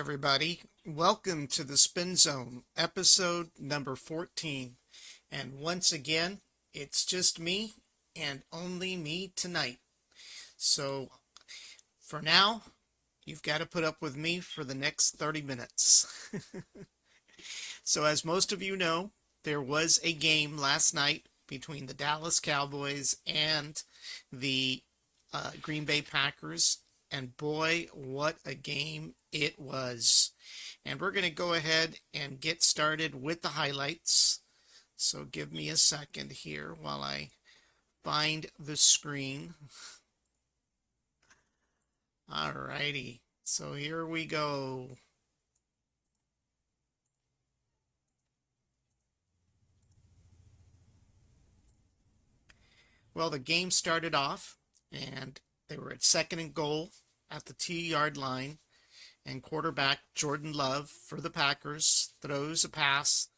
everybody. Welcome to the Spin Zone, episode number 14. And once again, it's just me and only me tonight. So for now, you've got to put up with me for the next 30 minutes. So as most of you know, there was a game last night between the Dallas Cowboys and the Green Bay Packers. And boy, what a game it was. And we're going to go ahead and get started with the highlights. So give me a second here while I find the screen. Alrighty, so here we go. Well, the game started off and they were at second and goal at the 2-yard line, and quarterback Jordan Love for the Packers throws a pass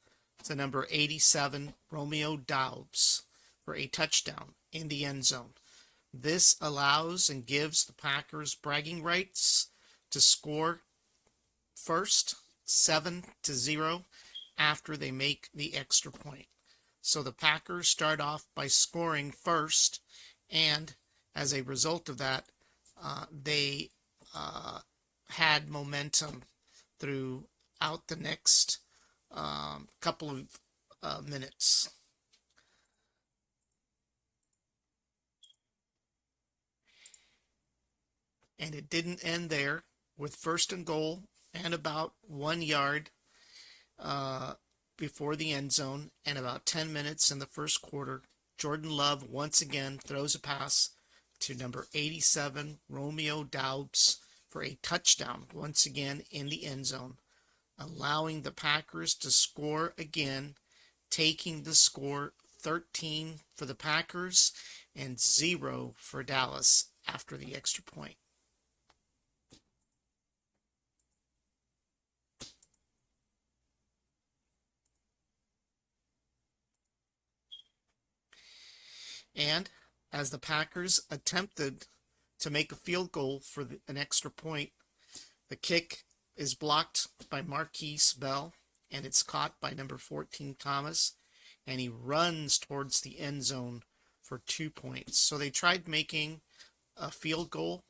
to number 87 Romeo Doubs for a touchdown in the end zone. This allows and gives the Packers bragging rights to score first 7-0 after they make the extra point. So the Packers start off by scoring first, and as a result of that, they had momentum throughout the next couple of minutes. And it didn't end there. With first and goal and about 1 yard before the end zone and about 10 minutes in the first quarter, Jordan Love once again throws a pass to number 87 Romeo Doubs for a touchdown once again in the end zone, allowing the Packers to score again, taking the score 13 for the Packers and 0 for Dallas after the extra point. And as the Packers attempted to make a field goal for an extra point, the kick is blocked by Marquise Bell, and it's caught by number 14 Thomas, and he runs towards the end zone for 2 points. So they tried making a field goal,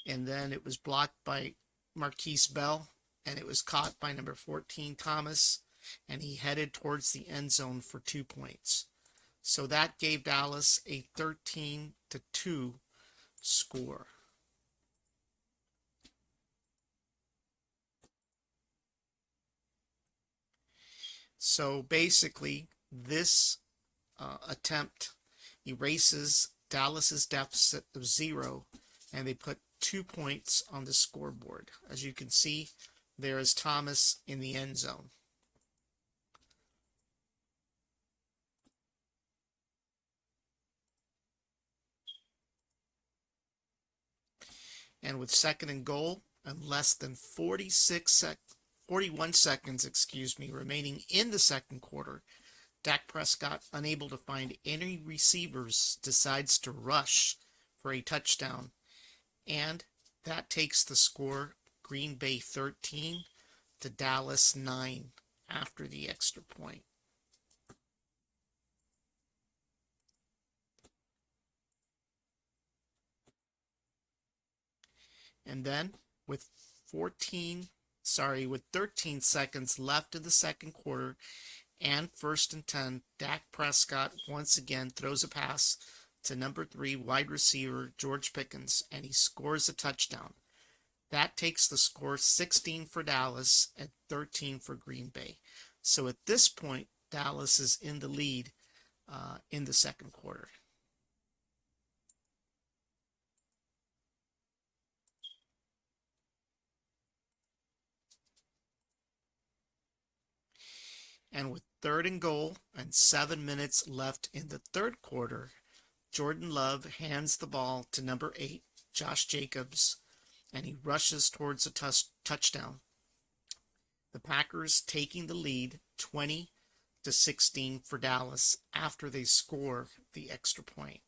and then it was blocked by Marquise Bell, and it was caught by number 14 Thomas, and he headed towards the end zone for 2 points. So that gave Dallas a 13-2 score. So basically, this attempt erases Dallas's deficit of 0, and they put 2 points on the scoreboard. As you can see, there is Thomas in the end zone. And with second and goal and less than 41 seconds, remaining in the second quarter, Dak Prescott, unable to find any receivers, decides to rush for a touchdown. And that takes the score Green Bay 13 to Dallas 9 after the extra point. And then with 13 seconds left in the second quarter and first and 10, Dak Prescott once again throws a pass to number 3 wide receiver George Pickens, and he scores a touchdown. That takes the score 16 for Dallas and 13 for Green Bay. So at this point, Dallas is in the lead in the second quarter. And with third and goal and 7 minutes left in the third quarter, Jordan Love hands the ball to number 8, Josh Jacobs, and he rushes towards a touchdown. The Packers taking the lead 20-16 for Dallas after they score the extra point.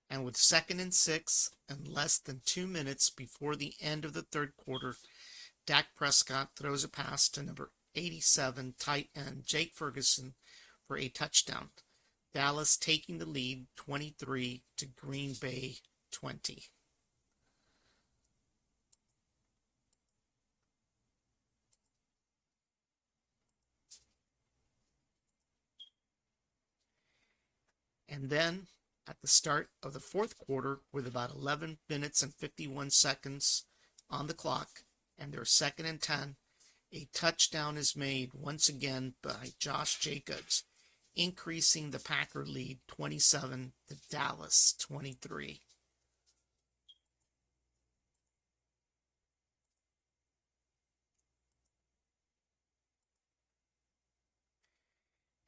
And with 2nd and 6 and less than 2 minutes before the end of the third quarter, Dak Prescott throws a pass to number 87 tight end Jake Ferguson for a touchdown. Dallas taking the lead 23 to Green Bay 20. And then at the start of the fourth quarter, with about 11 minutes and 51 seconds on the clock, and their 2nd and 10, a touchdown is made once again by Josh Jacobs, increasing the Packer lead 27 to Dallas 23.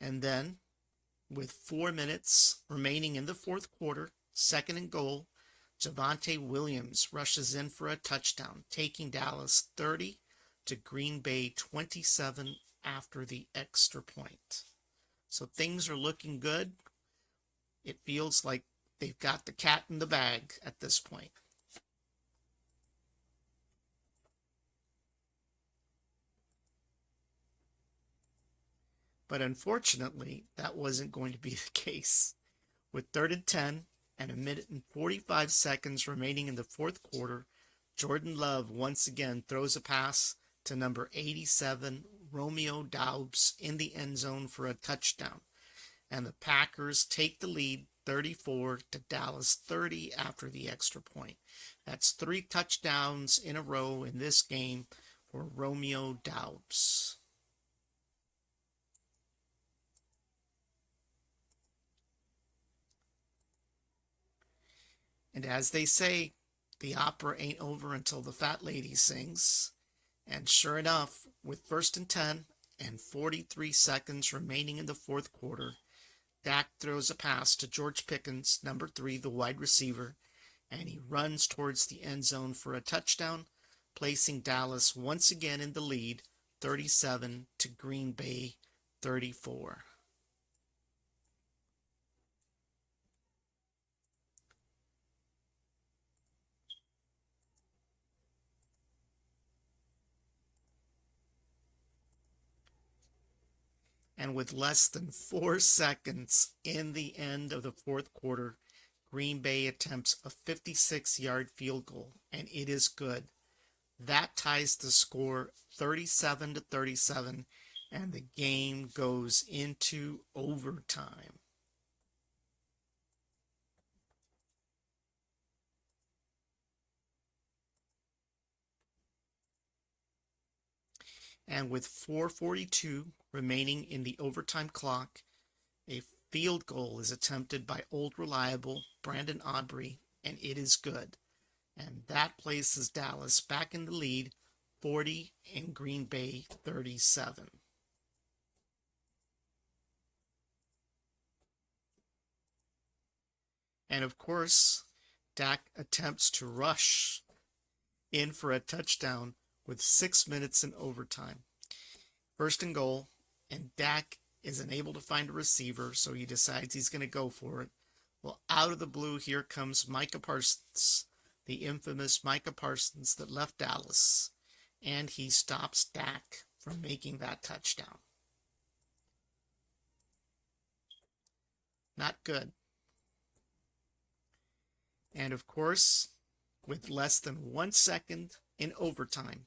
And then, with 4 minutes remaining in the fourth quarter, 2nd and goal, Javonte Williams rushes in for a touchdown, taking Dallas 30 to Green Bay 27 after the extra point. So things are looking good. It feels like they've got the cat in the bag at this point. But unfortunately, that wasn't going to be the case. With 3rd and 10 and 1 minute and 45 seconds remaining in the fourth quarter, Jordan Love once again throws a pass to number 87, Romeo Doubs, in the end zone for a touchdown. And the Packers take the lead 34 to Dallas 30 after the extra point. That's 3 touchdowns in a row in this game for Romeo Doubs. And as they say, the opera ain't over until the fat lady sings. And sure enough, with 1st and 10 and 43 seconds remaining in the fourth quarter, Dak throws a pass to George Pickens, number 3, the wide receiver, and he runs towards the end zone for a touchdown, placing Dallas once again in the lead, 37 to Green Bay 34. And with less than 4 seconds in the end of the fourth quarter, Green Bay attempts a 56-yard field goal, and it is good. That ties the score 37 to 37, and the game goes into overtime. And with 4:42 remaining in the overtime clock, a field goal is attempted by old reliable Brandon Aubrey, and it is good. And that places Dallas back in the lead, 40 and Green Bay 37. And of course, Dak attempts to rush in for a touchdown with 6 minutes in overtime. 1st and goal, and Dak is unable to find a receiver, so he decides he's going to go for it. Well, out of the blue, here comes Micah Parsons, the infamous Micah Parsons that left Dallas, and he stops Dak from making that touchdown. Not good. And of course, with less than 1 second in overtime,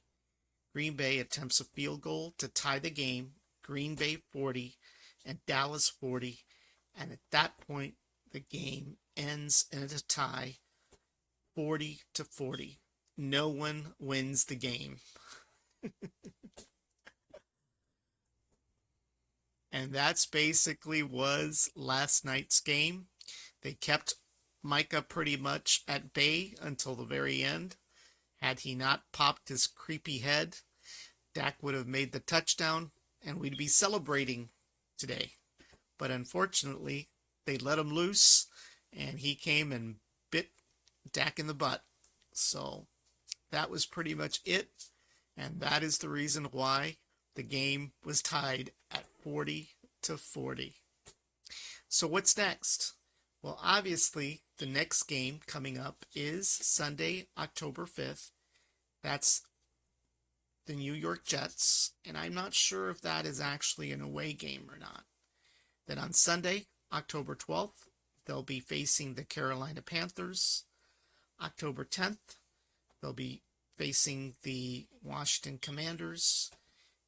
Green Bay attempts a field goal to tie the game, Green Bay 40 and Dallas 40, and at that point, the game ends in a tie, 40 to 40. No one wins the game. And that's basically was last night's game. They kept Micah pretty much at bay until the very end. Had he not popped his creepy head, Dak would have made the touchdown and we'd be celebrating today. But unfortunately, they let him loose and he came and bit Dak in the butt. So that was pretty much it. And that is the reason why the game was tied at 40 to 40. So what's next? Well, obviously, the next game coming up is Sunday, October 5th. That's the New York Jets, and I'm not sure if that is actually an away game or not. Then on Sunday, October 12th, they'll be facing the Carolina Panthers. October 10th, they'll be facing the Washington Commanders.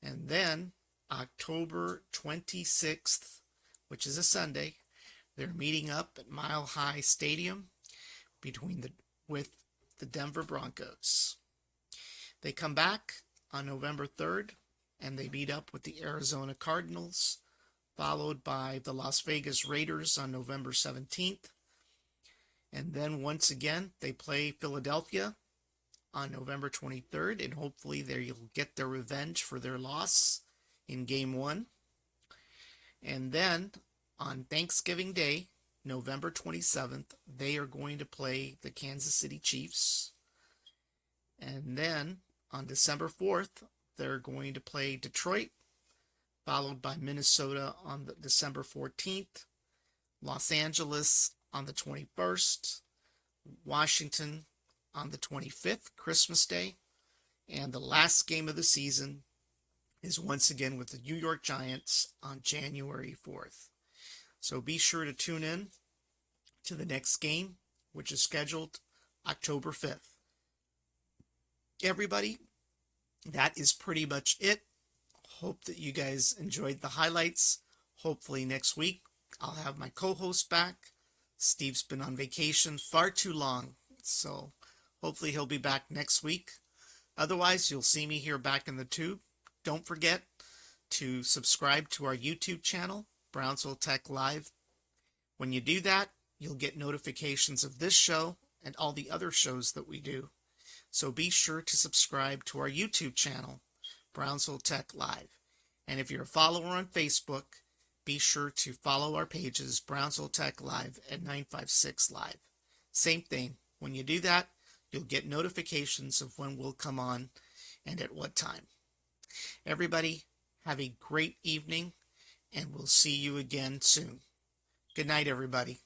And then October 26th, which is a Sunday, they're meeting up at Mile High Stadium with the Denver Broncos. They come back on November 3rd and they meet up with the Arizona Cardinals, followed by the Las Vegas Raiders on November 17th. And then once again, they play Philadelphia on November 23rd, and hopefully they'll get their revenge for their loss in Game 1. And then on Thanksgiving Day, November 27th, they are going to play the Kansas City Chiefs. And then on December 4th, they're going to play Detroit, followed by Minnesota on December 14th, Los Angeles on the 21st, Washington on the 25th, Christmas Day, and the last game of the season is once again with the New York Giants on January 4th. So be sure to tune in to the next game, which is scheduled October 5th. Everybody, that is pretty much it. Hope that you guys enjoyed the highlights. Hopefully next week I'll have my co-host back. Steve's been on vacation far too long, so hopefully he'll be back next week. Otherwise, you'll see me here back in the tube. Don't forget to subscribe to our YouTube channel, Brownsville Tech Live. When you do that, you'll get notifications of this show and all the other shows that we do. So be sure to subscribe to our YouTube channel, Brownsville Tech Live. And if you're a follower on Facebook, be sure to follow our pages, Brownsville Tech Live and 956 Live. Same thing. When you do that, you'll get notifications of when we'll come on and at what time. Everybody, have a great evening, and we'll see you again soon. Good night, everybody.